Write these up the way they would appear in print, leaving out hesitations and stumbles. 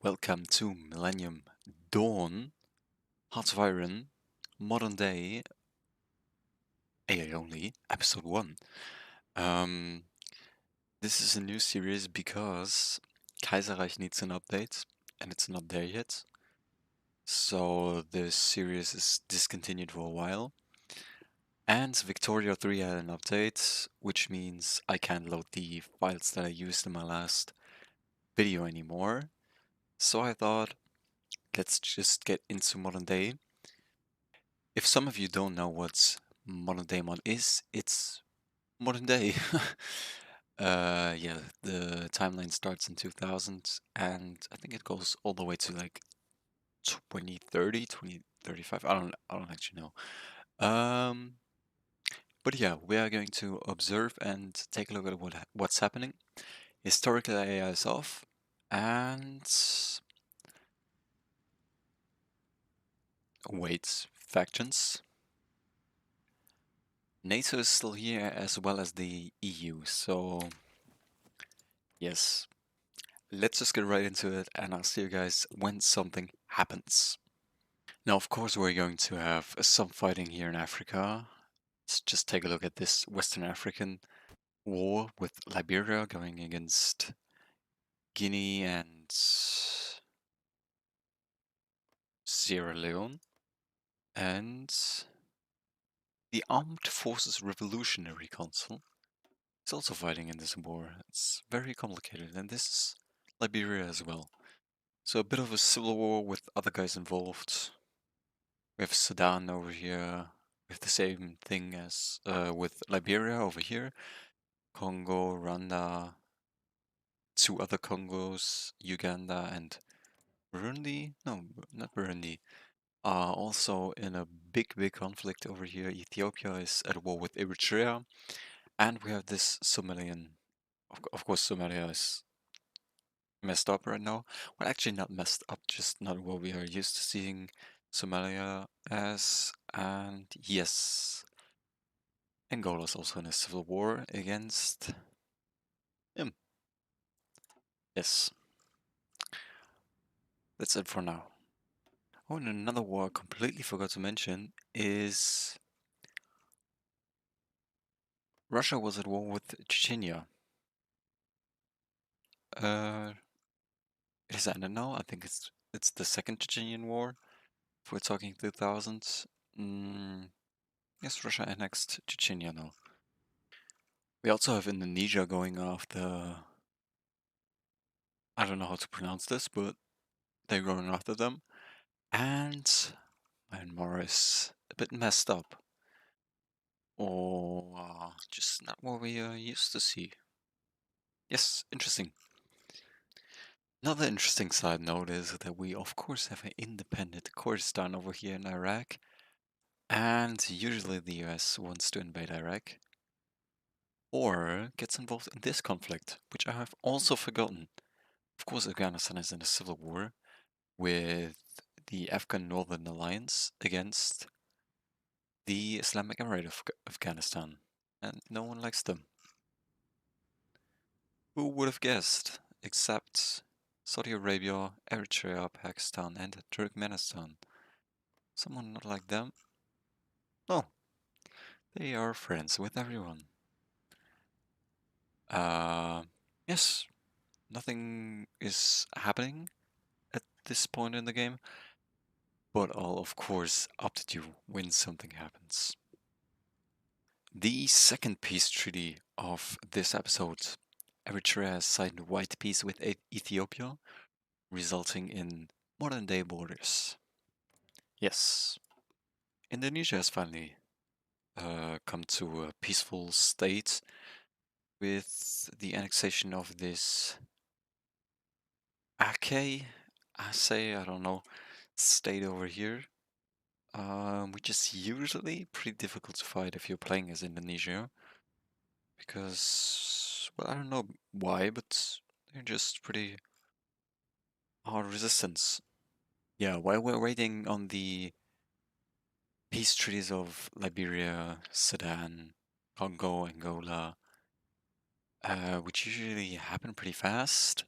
Welcome to Millennium Dawn, Hearts of Iron, Modern Day, AI Only, Episode 1. Um, this is a new series because Kaiserreich needs an update, and it's not there yet. So the series is discontinued for a while. And Victoria 3 had an update, which means I can't load the files that I used in my last video anymore. So I thought, let's just get into Modern Day. If some of you don't know what modern day mod is, it's modern day. Yeah, the timeline starts in 2000 and I think it goes all the way to like 2030, 2035. I don't actually know. But yeah, we are going to observe and take a look at what's happening. Historical AI is off, and wait, factions. NATO is still here as well as the EU, so yes, let's just get right into it and I'll see you guys when something happens. Now, of course, we're going to have some fighting here in Africa. Let's just take a look at this Western African war with Liberia going against Guinea and Sierra Leone. And the Armed Forces Revolutionary Council is also fighting in this war. It's very complicated, and this is Liberia as well. So a bit of a civil war with other guys involved. We have Sudan over here. We have the same thing as with Liberia over here. Congo, Rwanda, two other Congos, Uganda and Burundi. No, not Burundi. Are also in a big conflict over here. Ethiopia is at war with Eritrea. And we have this Somalian. Of course, Somalia is messed up right now. Well, actually, not messed up, just not what we are used to seeing Somalia as. And yes, Angola is also in a civil war against him. Yes, that's it for now. Oh, and another war I completely forgot to mention is Russia was at war with Chechnya. Uh, it is ended now. I think it's the second Chechenyan war. If we're talking 2000s, yes, Russia annexed Chechnya now. We also have Indonesia going after. I don't know how to pronounce this, but they're going after them. And Myanmar is a bit messed up. Or just not what we used to see. Yes, interesting. Another interesting side note is that we of course have an independent Kurdistan over here in Iraq, and usually the US wants to invade Iraq or gets involved in this conflict, which I have also forgotten. Of course, Afghanistan is in a civil war with the Afghan Northern Alliance against the Islamic Emirate of Afghanistan, and no one likes them. Who would have guessed? Except Saudi Arabia, Eritrea, Pakistan, and Turkmenistan. Someone not like them? No, they are friends with everyone. Uh, yes, nothing is happening at this point in the game, but I'll of course update you when something happens. The second peace treaty of this episode, Eritrea has signed a white peace with Ethiopia, resulting in modern day borders. Yes, Indonesia has finally come to a peaceful state with the annexation of this Aceh, I don't know, state over here, which is usually pretty difficult to fight if you're playing as Indonesia, because, well, I don't know why, but they're just pretty hard resistance. Yeah, while we're waiting on the peace treaties of Liberia, Sudan, Congo, Angola, which usually happen pretty fast.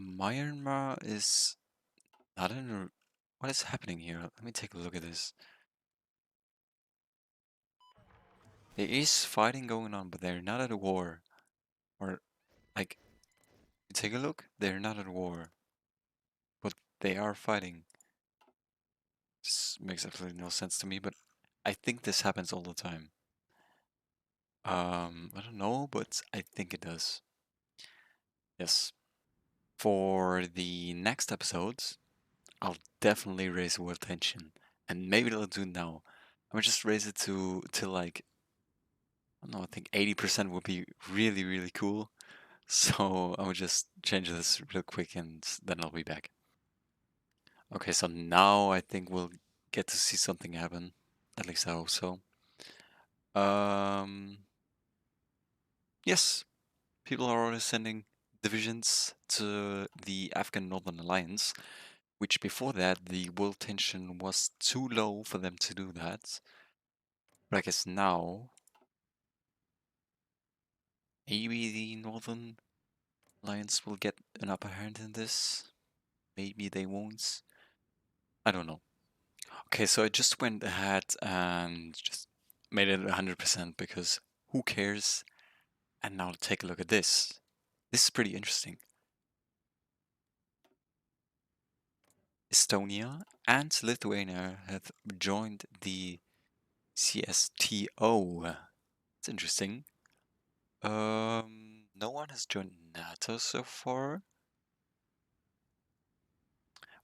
Myanmar is not in a... What is happening here? Let me take a look at this. There is fighting going on, but they're not at a war. Or, like, take a look, they're not at war. But they are fighting. This makes absolutely no sense to me, but I think this happens all the time. I don't know, but I think it does. Yes. For the next episodes, I'll definitely raise world tension. And maybe I'll do now. I would just raise it to like, I don't know, I think 80% would be really, really cool. So I would just change this real quick and then I'll be back. Okay, so now I think we'll get to see something happen. At least I hope so. Um, yes, people are already sending divisions to the Afghan Northern Alliance, which before that the world tension was too low for them to do that. But I guess now maybe the Northern Alliance will get an upper hand in this. Maybe they won't. I don't know. Okay, so I just went ahead and just made it 100% because who cares? And now take a look at this. This is pretty interesting. Estonia and Lithuania have joined the CSTO. It's interesting. No one has joined NATO so far.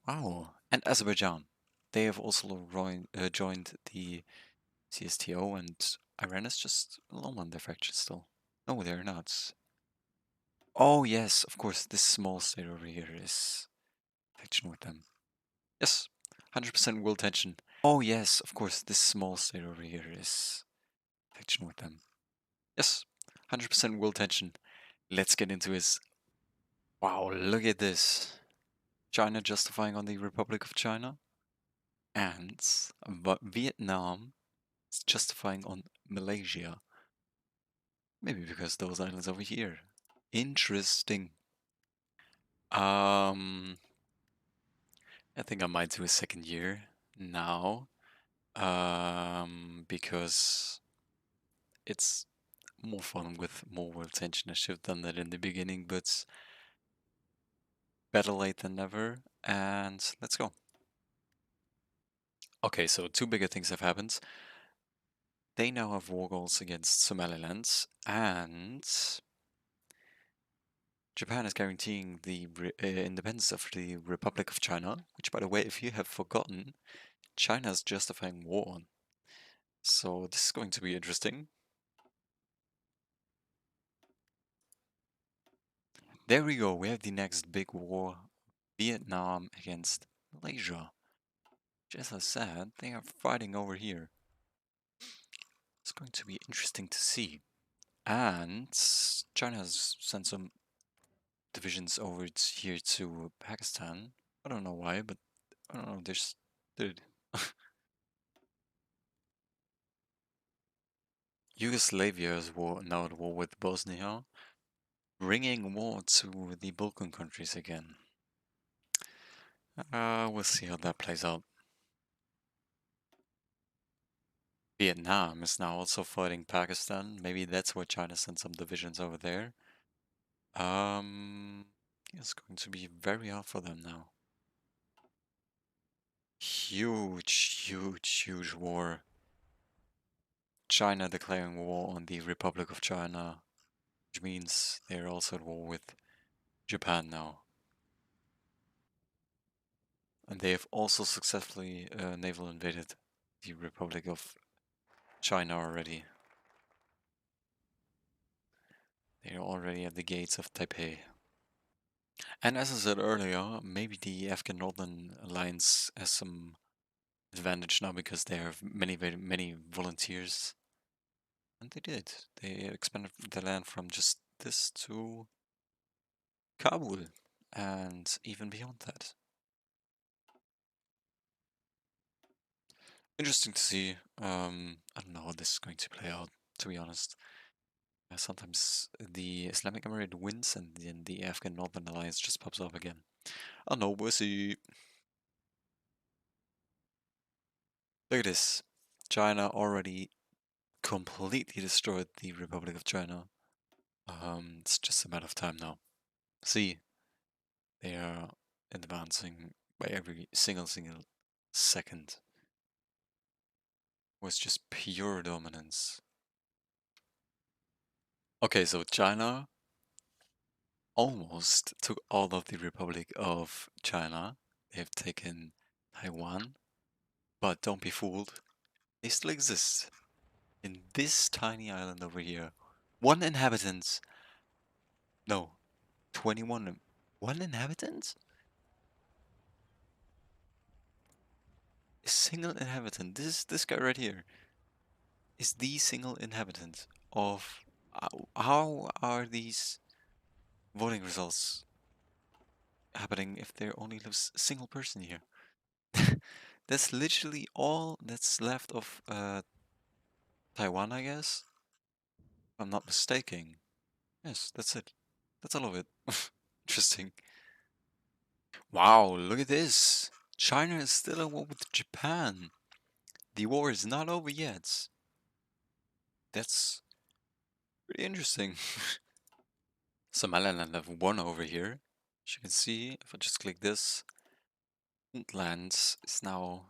Wow. And Azerbaijan. They have also joined the CSTO, and Iran is just alone on their faction still. No, they're not. Oh, yes, of course, this small state over here is faction with them. Yes, 100% world tension. Oh, yes, of course, this small state over here is faction with them. Yes, 100% world tension. Let's get into his... Wow, look at this. China justifying on the Republic of China. And Vietnam is justifying on Malaysia. Maybe because those islands over here. Interesting. Um, I think I might do a second year now. Because it's more fun with more world tension. I should have done that in the beginning, but better late than never. And let's go. Okay, so two bigger things have happened. They now have war goals against Somaliland, and Japan is guaranteeing the independence of the Republic of China, which, by the way, if you have forgotten, China is justifying war on. So this is going to be interesting. There we go, we have the next big war, Vietnam against Malaysia. Just as I said, they are fighting over here. It's going to be interesting to see. And China has sent some divisions over here to Pakistan. I don't know why, but I don't know, there's... Dude. Yugoslavia is now at war with Bosnia, bringing war to the Balkan countries again. We'll see how that plays out. Vietnam is now also fighting Pakistan. Maybe that's why China sent some divisions over there. It's going to be very hard for them now. Huge, huge, huge war. China declaring war on the Republic of China, which means they're also at war with Japan now. And they have also successfully naval invaded the Republic of China already. They are already at the gates of Taipei. And as I said earlier, maybe the Afghan Northern Alliance has some advantage now because they have very many volunteers. And they did. They expanded the land from just this to Kabul and even beyond that. Interesting to see. I don't know how this is going to play out, to be honest. Sometimes the Islamic Emirate wins and then the Afghan Northern Alliance just pops up again. Oh no, we'll see. Look at this. China already completely destroyed the Republic of China. It's just a matter of time now. See, they are advancing by every single second. It was just pure dominance. Okay, so China almost took all of the Republic of China. They've taken Taiwan, but don't be fooled. They still exist in this tiny island over here. One inhabitant. No, 21. One inhabitant? A single inhabitant. This guy right here is the single inhabitant of. How are these voting results happening if there only lives a single person here? That's literally all that's left of Taiwan, I guess. If I'm not mistaken. Yes, that's it. That's all of it. Interesting. Wow, look at this. China is still at war with Japan. The war is not over yet. That's pretty interesting. Somaliland have won over here. As you can see, if I just click this, Puntland is now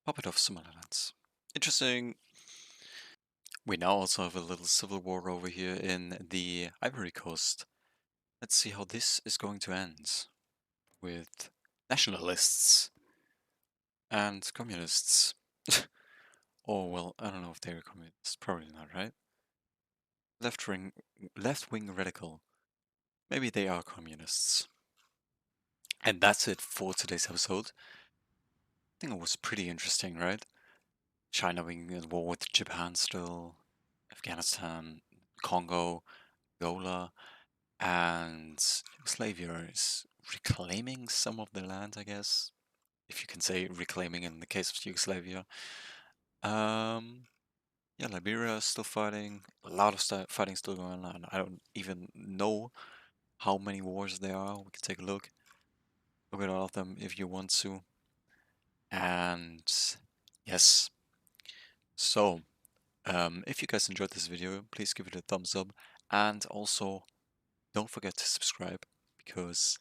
puppet of Somaliland. Interesting. We now also have a little civil war over here in the Ivory Coast. Let's see how this is going to end with nationalists and communists. Oh, well, I don't know if they're communists. Probably not, right? Left-wing radical. Maybe they are communists. And that's it for today's episode. I think it was pretty interesting, right? China being at war with Japan still, Afghanistan, Congo, Angola, and Yugoslavia is reclaiming some of their land, I guess, if you can say reclaiming in the case of Yugoslavia. Um, yeah, Liberia is still fighting. A lot of fighting still going on. I don't even know how many wars there are. We can take a look. Look at all of them if you want to. And yes, so if you guys enjoyed this video, please give it a thumbs up. And also, don't forget to subscribe, because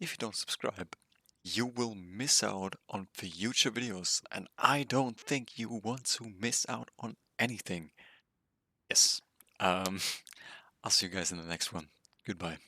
if you don't subscribe, you will miss out on future videos. And I don't think you want to miss out on anything. Yes. I'll see you guys in the next one. Goodbye.